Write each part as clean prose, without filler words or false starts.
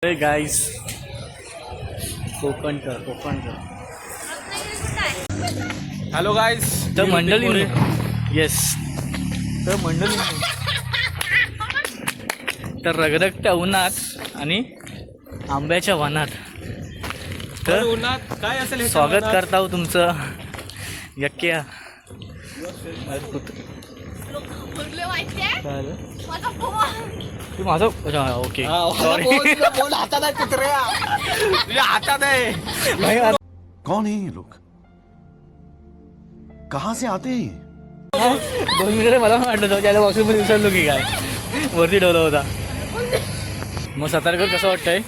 Hey guys Konkan hello गाईस तर मंडळी yes तर मंडळी तर रगरगत्या उन्हात आणि आंब्याच्या वनात तर उन्हात काय असेल स्वागत करता हो तुमचं यक्क्या तू माझं ओके हातात आहे कुत्र्या तुझ्या हातात आहे. कौन है ये लोग कहाँ से आते हैं ये? 2 मिनिटं मला पण वाटलं होतं त्याला वॉशरूममध्ये विसरलो की काय वरती ठेवला होता. मग सातारकर कसं वाटतंय?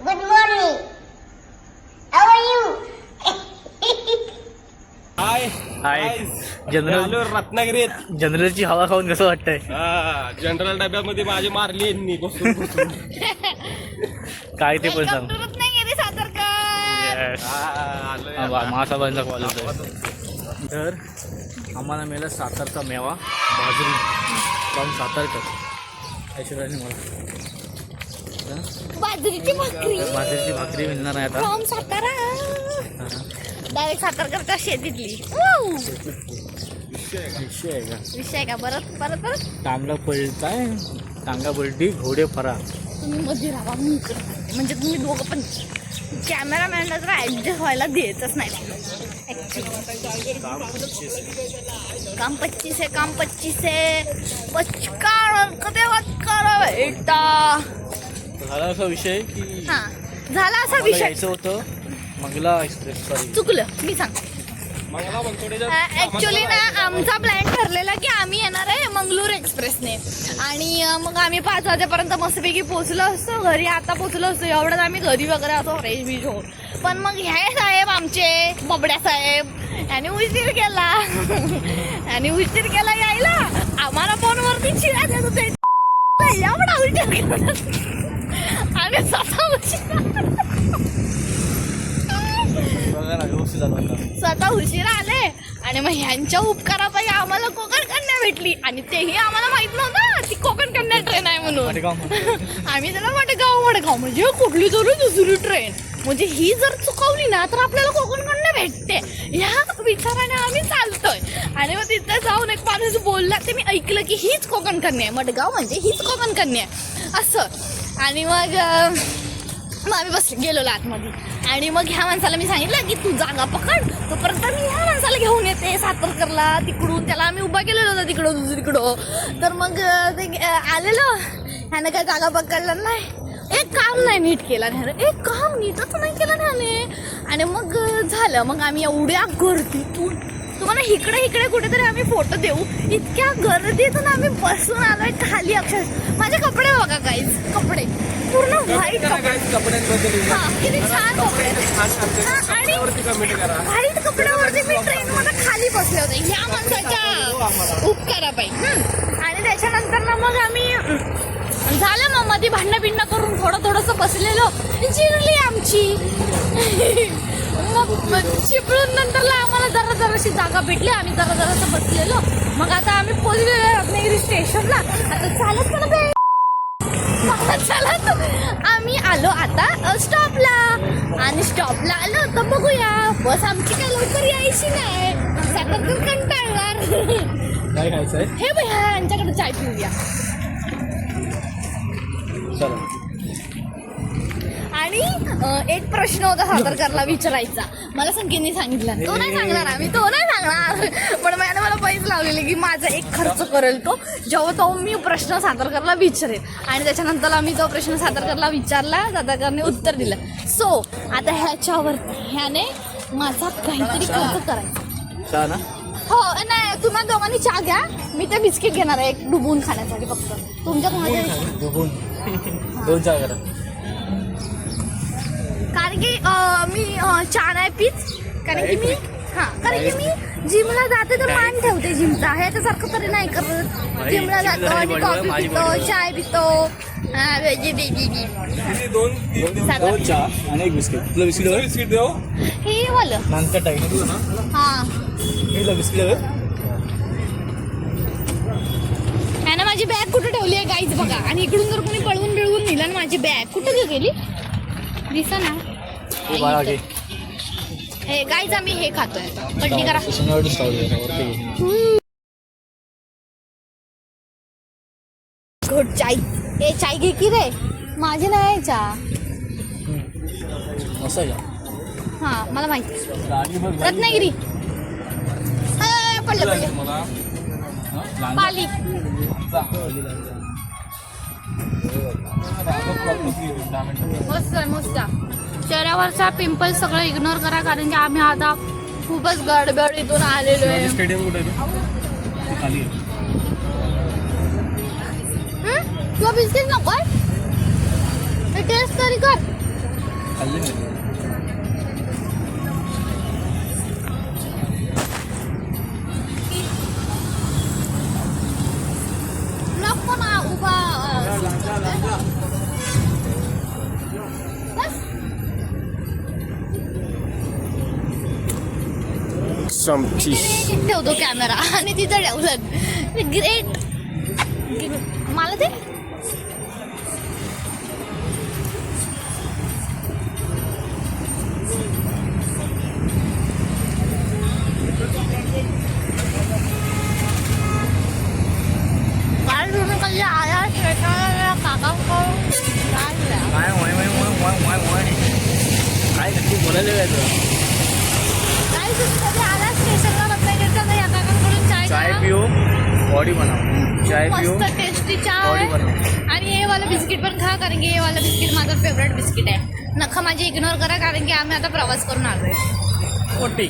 Good morning. How are you? High high general रत्नागिरीत जनरलची हवा खाऊन कसं वाटतंय? जनरल डब्यामध्ये माझी मारली यांनी घुसून घुसून. काय ते पण सांग. रत्नागिरी सातारकर. Yes. महासाहेबांचा कॉलेज आहे. तर आम्हाला मिळाला सातारचा मेवा बाजरी पाहून सातारकर ऐश्वर्याने मला बाजरीची भाकरी. बाजरीची भाकरी मिळणार आहे आता. फ्रॉम सातारा. डायरेक्ट सातारकरच्या शेतीतली. विषय आहे का? विषय आहे का? परत टांगा पलटाय टांगा पलटी घोडे फरा. तुम्ही मध्ये राहा मी इकडे राहते. म्हणजे तुम्ही दोघं पण कॅमेरामॅनला जर ऍडजस्ट व्हायला देतच नाही काम 25 है काम 25 है पचकार कधी वाटकार बेटा. झाला असा विषय की हा झाला असा मला विषय. यायचं होतं मंगला एक्सप्रेस सॉरी चुकलं मी सांग. मंगला बनसोडेच्या ऍक्च्युली ना आमचा प्लॅन ठरलेला की आम्ही येणार आहे मंगळूर एक्सप्रेसने आणि मग आम्ही 5 वाजेपर्यंत मस्तपैकी पोहोचलो असतो घरी. आता पोहोचलो असतो एवढंच आम्ही घरी वगैरे असो फ्रेश बीज हो. पण मग हे साहेब आमचे बबड्या साहेब आणि उशीर केला यायला. आम्हाला फोनवरती शिव्या देत होते एवढा उशीर केला आम्ही स्वतः उशीर आले आणि मग ह्यांच्या उपकारापायी आम्हाला कोकण कन्या भेटली आणि तेही आम्हाला माहित नव्हतं ती कोकण कन्या ट्रेन आहे म्हणून. आम्ही त्याला वडगाव म्हणजे कुठली तरी दुसरी ट्रेन. म्हणजे ही जर चुकवली ना तर आपल्याला कोकण कन्या भेटते ह्या विचाराने आम्ही चालतोय. आणि मग तिथे जाऊन एक माणूस बोलला ते मी ऐकलं की हीच कोकण कन्या आहे. मडगाव म्हणजे हीच कोकण कन्या आहे असं. आणि मग आम्ही गेलो आतमध्ये आणि मग ह्या माणसाला मी सांगितलं की तू जागा पकड तोपर्यंत मी ह्या माणसाला घेऊन येते सातारकरला. तिकडून त्याला आम्ही उभा केलेलं होतं तिकडं दुसरीकडं. तर मग ते आलेलं ह्यानं काय जागा पकडलं नाही. एक काम नाही नीट केला ह्यानं. एक काम नीटच नाही केलं ह्याने. आणि मग झालं मग आम्ही एवढ्या गर्दीतून तुम्हाला इकडे कुठेतरी आम्ही फोटो देऊ इतक्या गर्दीतून आम्ही बसून आलोय खाली. अक्षर माझे कपडे बघा काहीच कपडे पूर्ण व्हाईट कपडे. हा किती छान कपडे आणि व्हाईट कपड्यावरती मी ट्रेनमध्ये खाली बसले होते ह्या माणसाच्या उपकारापायी. आणि त्याच्यानंतर ना मग आम्ही झालं मग मध्ये भांडणं करून थोडंसं बसलेलो चिरली आमची. मग चिपळून नंतरला आम्हाला जराशी जागा भेटली. आम्ही जरासं बसलेलो. मग आता आम्ही पोहोचलेलो रत्नागिरी स्टेशनला. आता चालत आम्ही आलो आता स्टॉपला. आणि स्टॉपला आलो तर बघूया बस आमची काय लवकर यायची नाही. सातारकर कंटाळणार. काय खायचंय हे भैया यांच्याकडे चाय पिऊया. चला. आणि एक प्रश्न होता सातारकरला विचारायचा. मला संकेतने सांगितलं तो नाही सांगणार पण मला पैसे लावलेले की माझा एक खर्च करेल तो जेव्हा तो मी प्रश्न सातारकरला विचारेल. आणि त्याच्यानंतर आम्ही तो प्रश्न सातारकरला विचारला. सातारकरने उत्तर दिलं. सो आता ह्याच्यावरती ह्याने माझा काहीतरी खर्च करायचा. ना हो नाही तुम्हाला दोघांनी चहा घ्या. मी ते बिस्किट घेणार आहे एक डुबून खाण्यासाठी फक्त तुमच्या दोन चहा करा. कारण की मी चहा नाही पीच. कारण की मी जिमला जाते तर मान ठेवते जिमचा. ह्याच्यासारखं तरी नाही करत. जिमला जातो आणि कॉफी पितो चाय पितो. दोन चहा आणि एक बिस्किट. तुला बिस्किट देऊ हे वालं नानकट आहे. हा बिस्किट माझी बॅग कुठे ठेवली आहे गाईच बघा. आणि इकडून जर कोणी पळवून राहिला ना माझी बॅग कुठे गेली दिसा ना ते बाळा घे. हे गाईज आम्ही हे खातोय कटणी करा कृष्णावरतीच खाऊ दे, वरती घे. घोट चाय ए चाय घे की रे माझी नाही चहा मस्त आहे का? हा मला माहिती गाडी बघ गाडी. रत्नागिरी पडलं पडलं हा? पाली मस्त आहे मस्त चेहऱ्यावरचा पिंपल सगळं इग्नोर करा कारण की आम्ही आता खूपच गडबडीतून आलेलो आहे स्टेडियम कुठे आहे ते? खाली आहे. तुला बिस्किट नको टेस्ट तरी कर खाल्ली नाही. नको ना उभा बस. इकडे ठेवतो कॅमेरा आणि तिथं ठेवलं ग्रेट मला ते काल तुम्ही कधी आला स्टेशनला काका काय काय नक्की बोलायला जायचं. काय तुम्ही कधी आला स्टेशनला रत्नागिरीच्या तर या काकांकडून चाय चाय पिओ बॉडी बनाव. चाय पिओ मस्त टेस्टी चहा बॉडी आहे बनाव. आणि हे वाला बिस्किट पण खा कारण की हे वाला बिस्किट माझं फेवरेट बिस्किट आहे नखा माझी इग्नोर करा कारण की आम्ही आता प्रवास करून आलोय पोटी